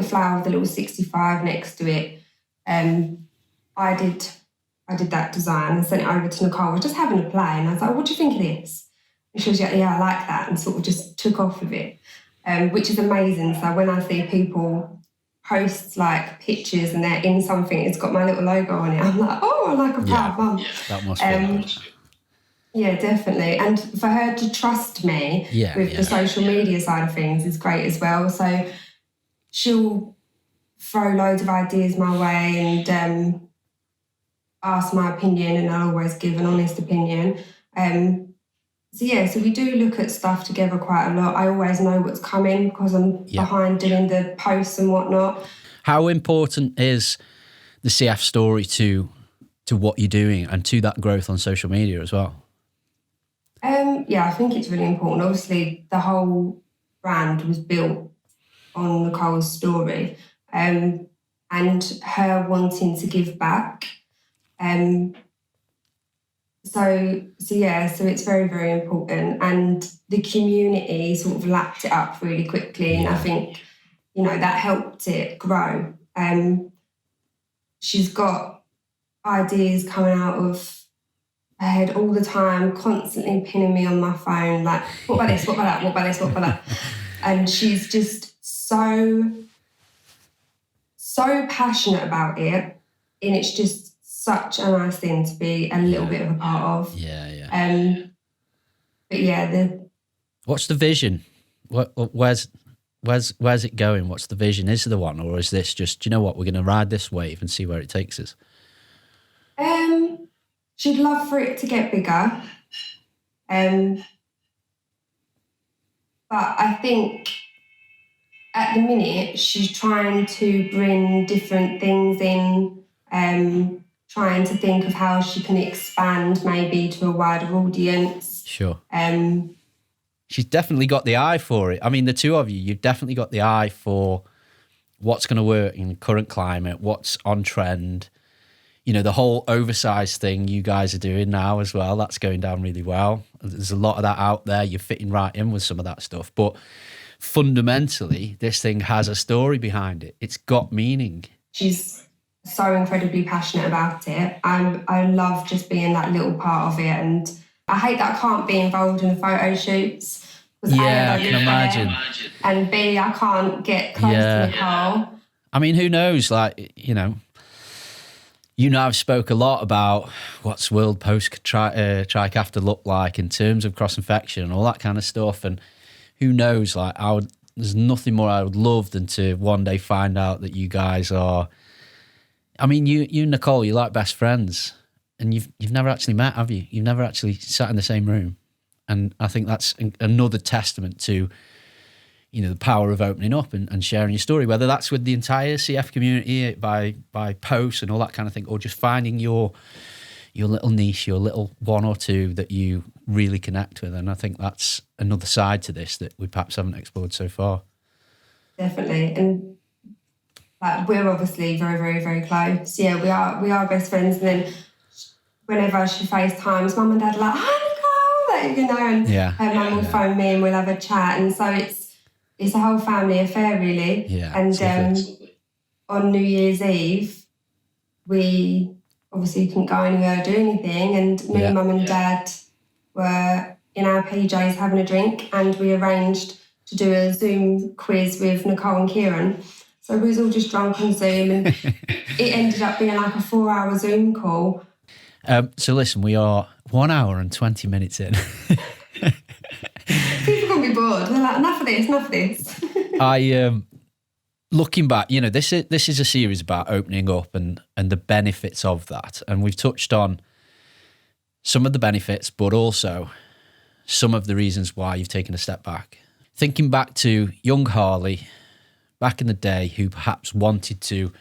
flower with the little 65 next to it. I did that design and sent it over to Nicole. I was just having a play, and I was like, what do you think of this? And she was like, yeah, I like that, and sort of just took off with it, which is amazing. So when I see people post like pictures and they're in something, it's got my little logo on it, I'm like, oh, I like a proud mum.
That must be nice.
Yeah, definitely. And for her to trust me with the social media side of things is great as well. So she'll throw loads of ideas my way and ask my opinion, and I'll always give an honest opinion. So we do look at stuff together quite a lot. I always know what's coming because I'm behind doing the posts and whatnot.
How important is the CF story to what you're doing and to that growth on social media as well?
I think it's really important. Obviously, the whole brand was built on Nicole's story, and her wanting to give back. So it's very, very important. And the community sort of lapped it up really quickly. And I think, that helped it grow. She's got ideas coming out of her head all the time, constantly pinning me on my phone, like, what about this, what about that, what about this, what about that? And she's just so passionate about it. And it's just such a nice thing to be a little bit of a part of.
What's the vision? Where's it going? What's the vision? Is there one, or is this just, you know what, we're going to ride this wave and see where it takes us?
She'd love for it to get bigger. But I think at the minute she's trying to bring different things in, trying to think of how she can expand maybe to a wider audience.
Sure. She's definitely got the eye for it. I mean, the two of you've definitely got the eye for what's going to work in the current climate, what's on trend. The whole oversized thing you guys are doing now as well, that's going down really well. There's a lot of that out there. You're fitting right in with some of that stuff. But fundamentally, this thing has a story behind it. It's got meaning.
She's so incredibly passionate about it. I love just being that little part of it. And I hate that I can't be involved in the photo shoots.
Yeah, I can imagine.
And B, I can't get close to Nicole.
I mean, who knows? Like, I've spoke a lot about what's World Post Trikafta look like in terms of cross-infection and all that kind of stuff. And who knows, like, there's nothing more I would love than to one day find out that you guys are, I mean, you and Nicole, you're like best friends, and you've never actually met, have you? You've never actually sat in the same room. And I think that's another testament to, the power of opening up and sharing your story, whether that's with the entire CF community by posts and all that kind of thing, or just finding your little niche, your little one or two that you really connect with. And I think that's another side to this that we perhaps haven't explored so far.
Definitely. And we're obviously very, very, very close. Yeah, we are best friends. And then whenever she FaceTimes, Mum and Dad are like, hi, Nicole. like, you know, and
Yeah.
her mum will phone me and we'll have a chat. And so it's a whole family affair, really.
Yeah.
And on New Year's Eve, we obviously couldn't go anywhere or do anything. And me, mum and dad were in our PJs having a drink, and we arranged to do a Zoom quiz with Nicole and Kieran. So we was all just drunk on Zoom, and it ended up being like a 4-hour Zoom call.
So listen, we are 1 hour and 20 minutes in.
People can be bored. They're like, enough of this.
Looking back, you know, this is a series about opening up and the benefits of that. And we've touched on some of the benefits, but also some of the reasons why you've taken a step back. Thinking back to young Harley, back in the day, who perhaps wanted to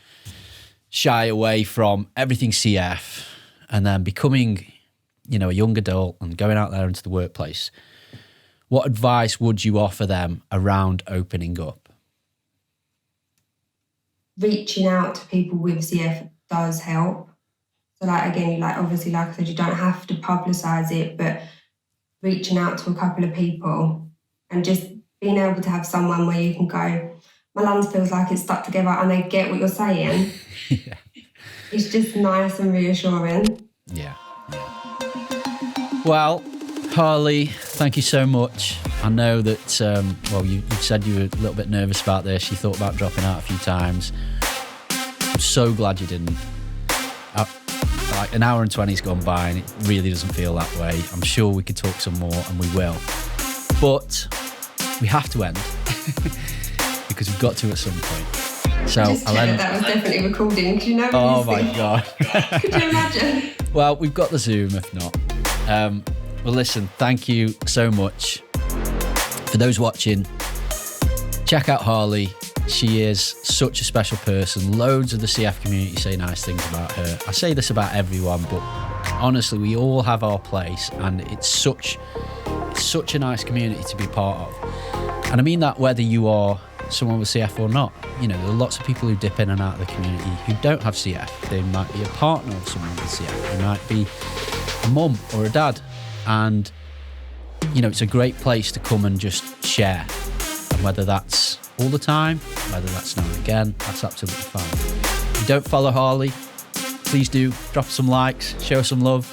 shy away from everything CF, and then becoming, you know, a young adult and going out there into the workplace, what advice would you offer them around opening up?
Reaching out to people with CF does help. So like, again, like obviously, like I said, you don't have to publicise it, but reaching out to a couple of people and just being able to have someone where you can go, my lungs feels like it's stuck together, and they get what you're saying.
Yeah.
It's just nice and reassuring.
Yeah. Well, Harley, thank you so much. I know that, you said you were a little bit nervous about this. You thought about dropping out a few times. I'm so glad you didn't. Like an hour and 20's gone by and it really doesn't feel that way. I'm sure we could talk some more, and we will. But we have to end because we've got to at some point. So
I'll end. That was definitely recording. Could you know?
Oh my God.
Could you imagine?
Well, we've got the Zoom if not. Well, listen, thank you so much. For those watching, check out Harley. She is such a special person. Loads of the CF community say nice things about her. I say this about everyone, but honestly, we all have our place, and it's such a nice community to be part of. And I mean that whether you are someone with CF or not. You know, there are lots of people who dip in and out of the community who don't have CF. They might be a partner of someone with CF. They might be a mum or a dad. And, you know, it's a great place to come and just share. And whether that's all the time, whether that's now and again, that's absolutely fine. If you don't follow Harley, please do. Drop some likes, show some love.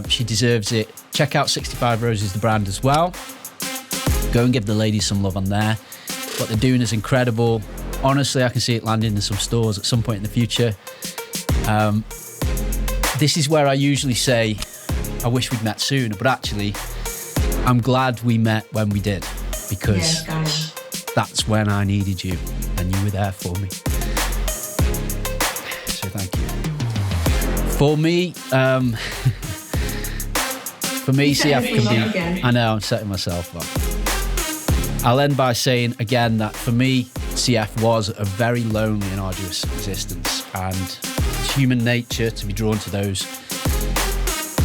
She deserves it. Check out 65 Roses, the brand as well. Go and give the ladies some love on there. What they're doing is incredible. Honestly, I can see it landing in some stores at some point in the future. This is where I usually say, I wish we'd met sooner, but actually, I'm glad we met when we did, because that's when I needed you, and you were there for me. So thank you. For me, CF can be... I know, I'm setting myself up. I'll end by saying again that for me, CF was a very lonely and arduous existence, and it's human nature to be drawn to those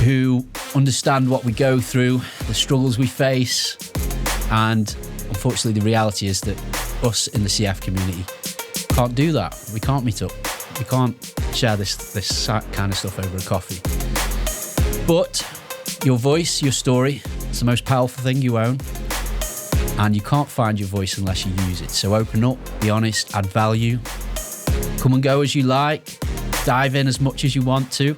who understand what we go through, the struggles we face, and unfortunately the reality is that us in the CF community can't do that. We can't meet up. We can't share this kind of stuff over a coffee. But your voice, your story, it's the most powerful thing you own, and you can't find your voice unless you use it. So open up, be honest, add value, come and go as you like, dive in as much as you want to.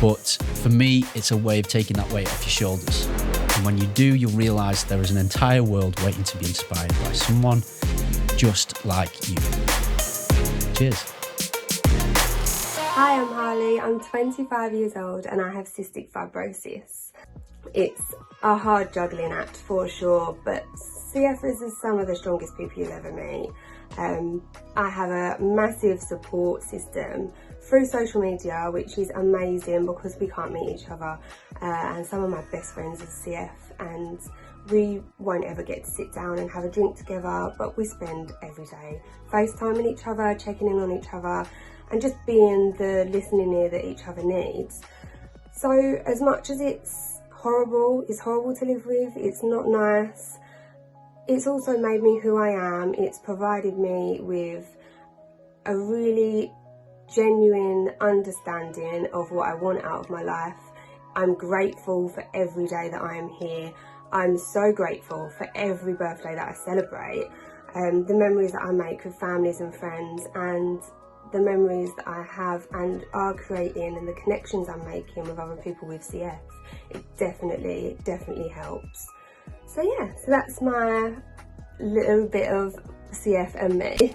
But for me, it's a way of taking that weight off your shoulders. And when you do, you'll realise there is an entire world waiting to be inspired by someone just like you. Cheers.
Hi, I'm Harley. I'm 25 years old and I have cystic fibrosis. It's a hard juggling act for sure, but CF is some of the strongest people you'll ever meet. I have a massive support system through social media, which is amazing because we can't meet each other, and some of my best friends are CF, and we won't ever get to sit down and have a drink together, but we spend every day FaceTiming each other, checking in on each other, and just being the listening ear that each other needs. So as much as it's horrible to live with, it's not nice, it's also made me who I am. It's provided me with a really genuine understanding of what I want out of my life. I'm grateful for every day that I am here. I'm so grateful for every birthday that I celebrate, the memories that I make with families and friends, and the memories that I have and are creating, and the connections I'm making with other people with CF. It definitely helps. So yeah, so that's my little bit of CF and me.